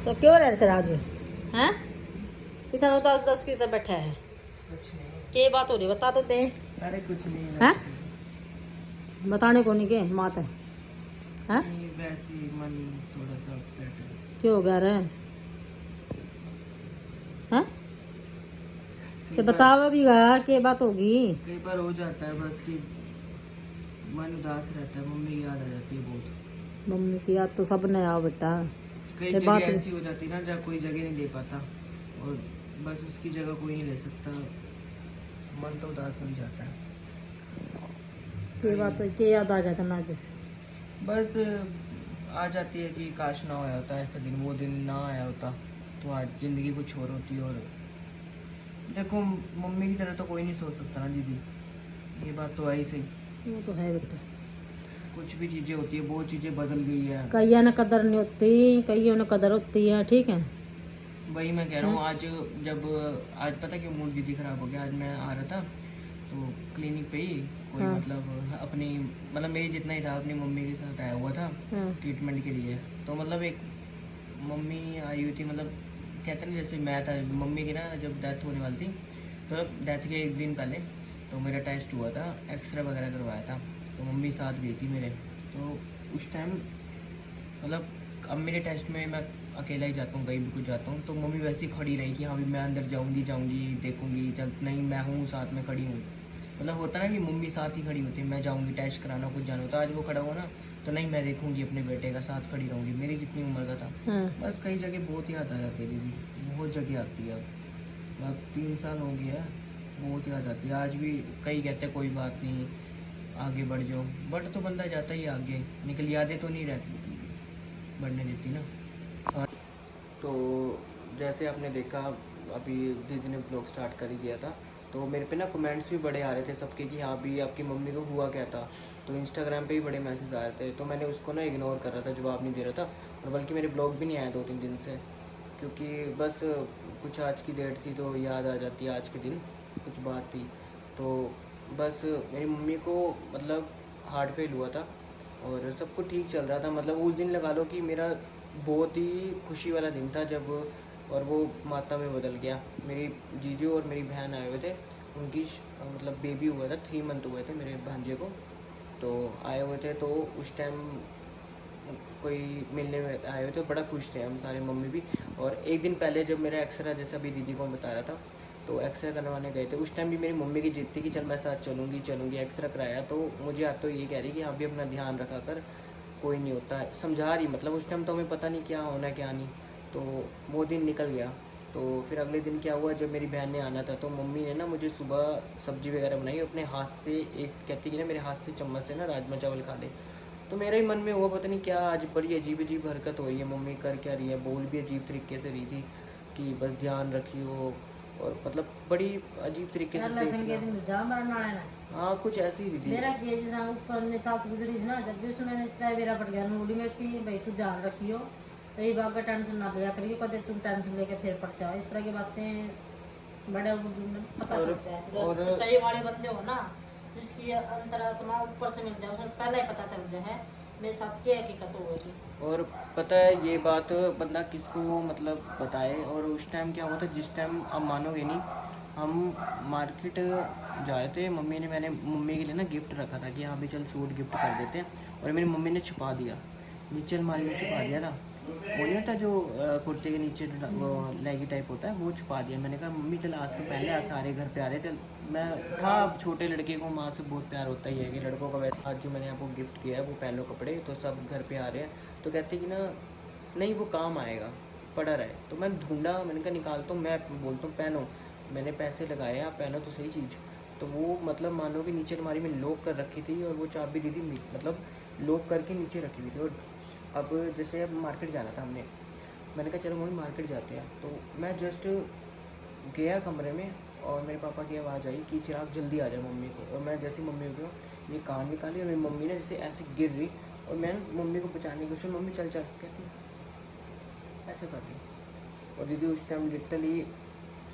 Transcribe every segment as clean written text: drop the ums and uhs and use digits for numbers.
तो क्यों रह तेरा आज हैं? कितना 10 की तरह बैठा है? कुछ नहीं। क्या बात हो रही बता तो दे। अरे कुछ नहीं हैं? वैसे बताने को नहीं के मात है हैं? नहीं, वैसे ही मन थोड़ा सा अपसेट है। क्यों हो गया रे हैं? कई फिर बार बतावा भी गा क्या बात होगी। कई बार हो जाता है बस कि मन उदास रहता है, मम्मी की याद आ जाती है बहुत। मम्मी की याद तो सब ने आओ बेटा। कई फिर जगह बात ऐसी हो जाती है ना जहाँ कोई जगह नहीं ले पाता और बस उसकी जगह कोई नहीं ले सकता, मन तो उदास हो ही जाता है। क्या बात क्या याद आ गया था ना आज? बस आ जाती है कि काश ना आया होता ऐसा दिन, वो दिन ना आया होता तो आज ज़िंदगी कुछ और होती। और देखो मम्मी की तरह तो कोई नहीं सोच सकता ना दीदी, ये बात तो है ही सही। वो तो है बेटा। कुछ भी चीज़ें होती है, बहुत चीज़ें बदल गई है। कईया ने कदर नहीं होती, कईयों ने कदर होती है। ठीक है वही मैं कह रहा हूँ। आज पता क्यों मूड दीदी खराब हो गया। आज मैं आ रहा था तो क्लिनिक पे ही कोई हाँ। मतलब मेरी जितना ही था अपनी मम्मी के साथ आया हुआ था हाँ। ट्रीटमेंट के लिए। तो मतलब एक मम्मी आई हुई थी, मतलब कहते हैं ना जैसे मैं था मम्मी की ना जब डेथ होने वाली थी, तो डेथ के एक दिन पहले तो मेरा टेस्ट हुआ था, एक्सरे वगैरह करवाया था, तो मम्मी साथ गई थी मेरे। तो उस टाइम मतलब अब मेरे टेस्ट में मैं अकेला ही जाता हूँ, कहीं भी कुछ जाता हूँ तो मम्मी वैसे ही खड़ी रही कि हाँ भी मैं अंदर जाऊँगी देखूँगी, चल नहीं मैं हूँ साथ में खड़ी हूँ। मतलब होता ना कि मम्मी साथ ही खड़ी होती है, मैं जाऊँगी टेस्ट कराना कुछ जाना होता। आज वो खड़ा हुआ ना तो नहीं मैं देखूँगी अपने बेटे का, साथ खड़ी रहूँगी, मेरी जितनी उम्र का था। हाँ। बस कई जगह बहुत याद आ जाती है दीदी, बहुत जगह आती है। अब 3 साल हो गया है, बहुत याद आती है आज भी। कई कहते हैं कोई बात नहीं आगे बढ़ जाओ, बढ़ तो बंदा जाता ही आगे, निकल यादें तो नहीं रहती बढ़ने देती ना। और तो जैसे आपने देखा अभी दीदी ने ब्लॉग स्टार्ट कर ही दिया था, तो मेरे पे ना कमेंट्स भी बड़े आ रहे थे सबके कि हाँ भी आपकी मम्मी को हुआ क्या था। तो इंस्टाग्राम पे भी बड़े मैसेज आ रहे थे, तो मैंने उसको ना इग्नोर कर रहा था, जवाब नहीं दे रहा था। और बल्कि मेरे ब्लॉग भी नहीं आया 2-3 दिन से, क्योंकि बस कुछ आज की डेट थी तो याद आ जाती है आज के दिन, कुछ बात थी। तो बस मेरी मम्मी को मतलब हार्ट फेल हुआ था और सब कुछ ठीक चल रहा था। मतलब उस दिन लगा लो कि मेरा बहुत ही खुशी वाला दिन था जब, और वो माता में बदल गया। मेरी जीजू और मेरी बहन आए हुए थे, उनकी मतलब बेबी हुआ था, 3 मंथ हुए थे मेरे भांजे को। तो आए हुए थे तो उस टाइम कोई मिलने में आए हुए थे, बड़ा खुश थे हम सारे, मम्मी भी। और एक दिन पहले जब मेरा एक्सरे, जैसा भी दीदी को बता रहा था, तो एक्सरे करवाने गए थे। उस टाइम भी मेरी मम्मी की जिद थी कि चल मैं साथ चलूँगी। एक्सरे कराया तो मुझे आज तो ये कह रही कि हाँ भी अपना ध्यान रखा कर, कोई नहीं होता है, समझा रही। मतलब उस टाइम तो हमें पता नहीं क्या होना क्या नहीं। तो वो दिन निकल गया। तो फिर अगले दिन क्या हुआ, जब मेरी बहन ने आना था तो मम्मी ने ना मुझे सुबह सब्जी वगैरह बनाई, अपने हाथ से एक कहती कि ना मेरे हाथ से चम्मच से ना राजमा चावल खा ले। तो मेरे ही मन में हुआ पता नहीं क्या, आज बड़ी अजीब अजीब हरकत हो रही है, मम्मी कर क्या रही है, बोल भी अजीब तरीके से रही थी कि बस ध्यान रखियो, और मतलब बड़ी अजीब तरीके से हाँ कुछ ऐसी ही दीदी। मेरा केस ना ऊपर में सास गुजरी थी ना, जब भी उसमें मैंने इस तरह मेरा पड़ गया नूडी में कि भाई तू ध्यान रखियो, कई बात का टेंशन ना लिया करियो, कदे तुम टेंशन लेके फिर पड़ जाओ। इस तरह की बातें बड़े बुजुर्ग में पता चल जाए। जो सच्चाई वाले बंदे हो ना, जिसकी अंतरात्मा ऊपर से मिल जाए, उसमें पहले ही पता चल जाए मेरे साथ क्या हकीकत होगी। और पता है ये बात बंदा किसको मतलब बताए। और उस टाइम क्या हुआ था, जिस टाइम आप मानोगे नहीं, हम मार्केट जा रहे थे, मैंने मम्मी के लिए ना गिफ्ट रखा था कि हाँ भी चल सूट गिफ्ट कर देते हैं, और मेरी मम्मी ने छुपा दिया, नीचे अलमारी में छुपा दिया था। वो नहीं होता जो कुर्ते के नीचे वो लेगी टाइप होता है, वो छुपा दिया। मैंने कहा मम्मी चल आज तो पहले आज सारे घर पे आ रहे, चल मैं था। अब छोटे लड़के को माँ से बहुत प्यार होता ही है कि लड़कों का, वैसे आज जो मैंने आपको गिफ्ट किया है वो पहन लो कपड़े, तो सब घर पे आ रहे हैं। तो कहते कि ना नहीं वो काम आएगा, पड़ा रहे। तो मैं ढूंढा, मैंने कहा निकालता हूँ, मैं बोलता हूँ पहनो, मैंने पैसे लगाए, आप पहनो तो सही चीज़। तो वो मतलब मानो कि नीचे अलमारी में लॉक कर रखी थी, और वो चाबी दीदी मतलब लॉक करके नीचे रखी हुई थी। और अब जैसे अब मार्केट जाना था हमने, मैंने कहा चलो मम्मी मार्केट जाते हैं। तो मैं जस्ट गया कमरे में, और मेरे पापा की आवाज़ आई कि चिराग जल्दी आ जाए मम्मी को। और मैं जैसे मम्मी को ये कान निकाली, और मेरी मम्मी ने जैसे ऐसे गिर रही, और मैं मम्मी को बचाने की कोशिश, मम्मी चल चल कहती ऐसे कर रही। और दीदी उस टाइम लिटरली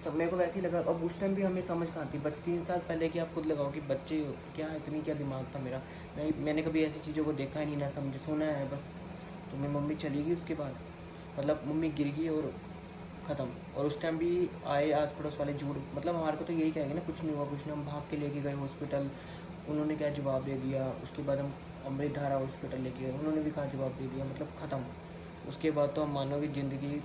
सब मेरे को वैसे ही लगा। अब उस टाइम भी हमें समझ कहाँ थी, बच्चे 3 साल पहले की आप खुद लगाओ कि बच्चे क्या इतनी क्या दिमाग था मेरा। मैंने कभी ऐसी चीज़ों को देखा ही नहीं, ना समझ सुना है बस। तो मेरी मम्मी चली गई उसके बाद। मतलब मम्मी गिर गई और ख़त्म। और उस टाइम भी आए आस पड़ोस वाले झूठ, मतलब हमारे को तो यही कहेंगे ना कुछ नहीं हुआ कुछ नहीं, हम भाग के लेके गए हॉस्पिटल, उन्होंने क्या जवाब दे दिया। उसके बाद हम अमृतधारा हॉस्पिटल लेके गए, उन्होंने भी कहा जवाब दे दिया, मतलब ख़त्म। उसके बाद तो हम मानो कि ज़िंदगी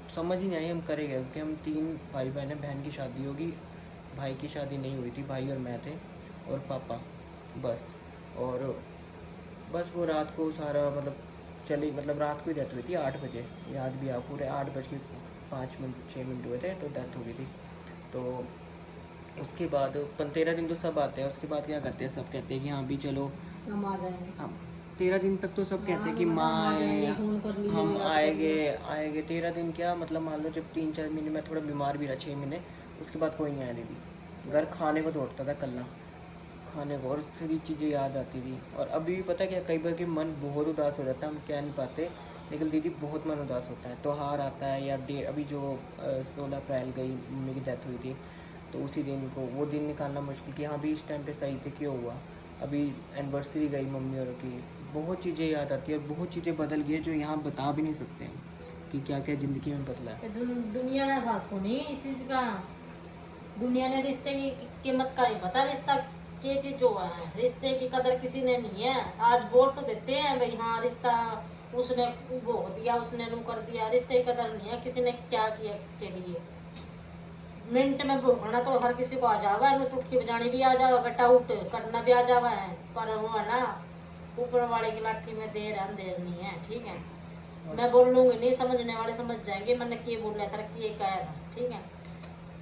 समझ ही नहीं आई हम करे गए, क्योंकि हम 3 भाई बहन हैं, बहन की शादी होगी, भाई की शादी नहीं हुई थी, भाई और मैं थे और पापा बस। और बस वो रात को सारा मतलब चली, मतलब रात को ही डेथ हुई थी 8 बजे, याद भी आ पूरे 8:05 6 हुए थे तो डेथ हो गई थी। तो उसके बाद 13 दिन तो सब आते हैं, उसके बाद क्या करते हैं सब कहते हैं कि हाँ भी चलो हम आ जाएंगे। हम 13 दिन तक तो सब कहते हैं कि हाँ, माँ हम आ आए, जाएंगे, फोन कर लीजिए, हम याद कर आएंगे लीजिए। आएंगे। 13 दिन क्या मतलब, मान लो जब 3-4 महीने में थोड़ा बीमार भी रहा, 6 महीने, उसके बाद कोई नहीं आया दीदी। घर खाने को दौड़ता था कल्ला, खाने को, और सारी चीज़ें याद आती थी। और अभी भी पता क्या, कई बार कि मन बहुत उदास हो जाता है, हम कह नहीं पाते, लेकिन दीदी बहुत मन उदास होता है। त्योहार आता है या अभी जो 16 अप्रैल गई मम्मी की डेथ हुई थी, तो उसी दिन को वो दिन निकालना मुश्किल कि हाँ भी इस टाइम पे सही थे, क्यों हुआ। अभी एनिवर्सरी गई मम्मी और की, बहुत चीज़ें याद आती है और बहुत चीज़ें बदल गई है जो यहाँ बता भी नहीं सकते हैं कि क्या क्या ज़िंदगी में बदला है। दुनिया ने सास को नहीं इस चीज का, दुनिया ने रिश्ते की कीमत का नहीं पता, रिश्ता क्या चीज जो है, रिश्ते की कदर किसी ने नहीं है। आज बोल तो देते हैं भाई हाँ रिश्ता उसने वो दिया, उसने नू कर दिया, रिश्ते की कदर नहीं है, किसी ने क्या किया किसके लिए। मिनट में भूखना तो हर किसी को आ जावा है, चुटकी बजानी भी आ जावा, गट्टा उठ करना भी आ जावा है, पर वो है ना ऊपर वाले की लाठी में देर है अंधेर नहीं है, ठीक है। मैं बोल लूंगी नहीं, समझने वाले समझ जाएंगे मैंने क्या बोल रहा था, ये कहा था, ठीक है।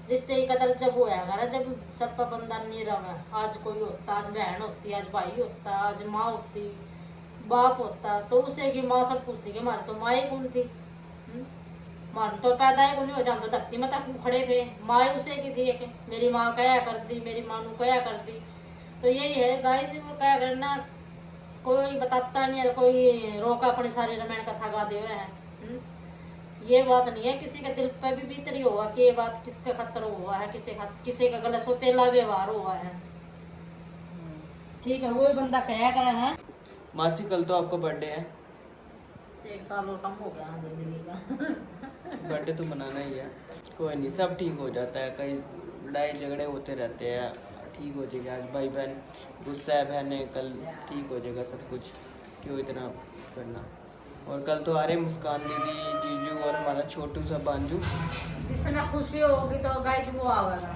रिश्ते की कदर जब होया कर, जब सब पर बंदा नहीं रहा। आज कोई होता, आज बहन होती, आज भाई होता, आज माँ होती, बाप होता, तो उसे की माँ सब पूछती कि हमारे तो माँ ही कौन थी। मन तो पैदा है नहीं हो जाता, धरती में तक खड़े थे, माँ उसे की थी एक, मेरी माँ कया कर दी, मेरी माँ नू कया कर दी। तो यही है गाय जी, वो क्या करना, कोई बताता नहीं है, कोई रोका अपनी सारी रामायण कथा गा दे है। ये बात नहीं है, किसी के दिल पे भी भीतरी हुआ कि ये बात किसके खतर हुआ है, किसी का गलत सोतेला व्यवहार हुआ है, ठीक है। वो बंदा कया करे है। मासी कल तो आपका बर्थडे है, 1 साल और कम हो गया जिंदगी का। बर्थडे तो मनाना ही है, कोई नहीं सब ठीक हो जाता है, कई लड़ाई झगड़े होते रहते हैं, ठीक हो जाएगा। आज भाई बहन गुस्सा है, बहन है, कल ठीक हो जाएगा सब कुछ, क्यों इतना करना। और कल तो आ रहे मुस्कान दीदी, जीजू और हमारा छोटू सा बांजू। जिसने खुशी होगी तो गाय वो आवेगा,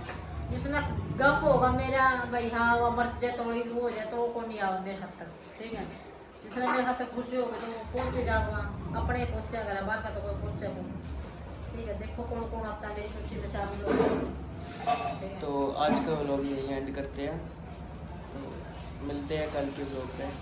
जिसने गम होगा मेरा भाई हाँ वो मर जाए थोड़ी वो हो जाए तो वो को नहीं आवे मेरे हाथ तक, ठीक है। जिसने मेरे हाथ तक खुशी होगी तो वो पहुँच जाऊंगा, अपने पहुँचा करा, बाहर का तो कोई पहुँचा नहीं, ठीक है। देखो कौन कौन आता है मेरी खुशी में शामिल होगा। तो आज का व्लॉग यही एंड करते हैं, तो मिलते हैं कल के व्लॉग पे।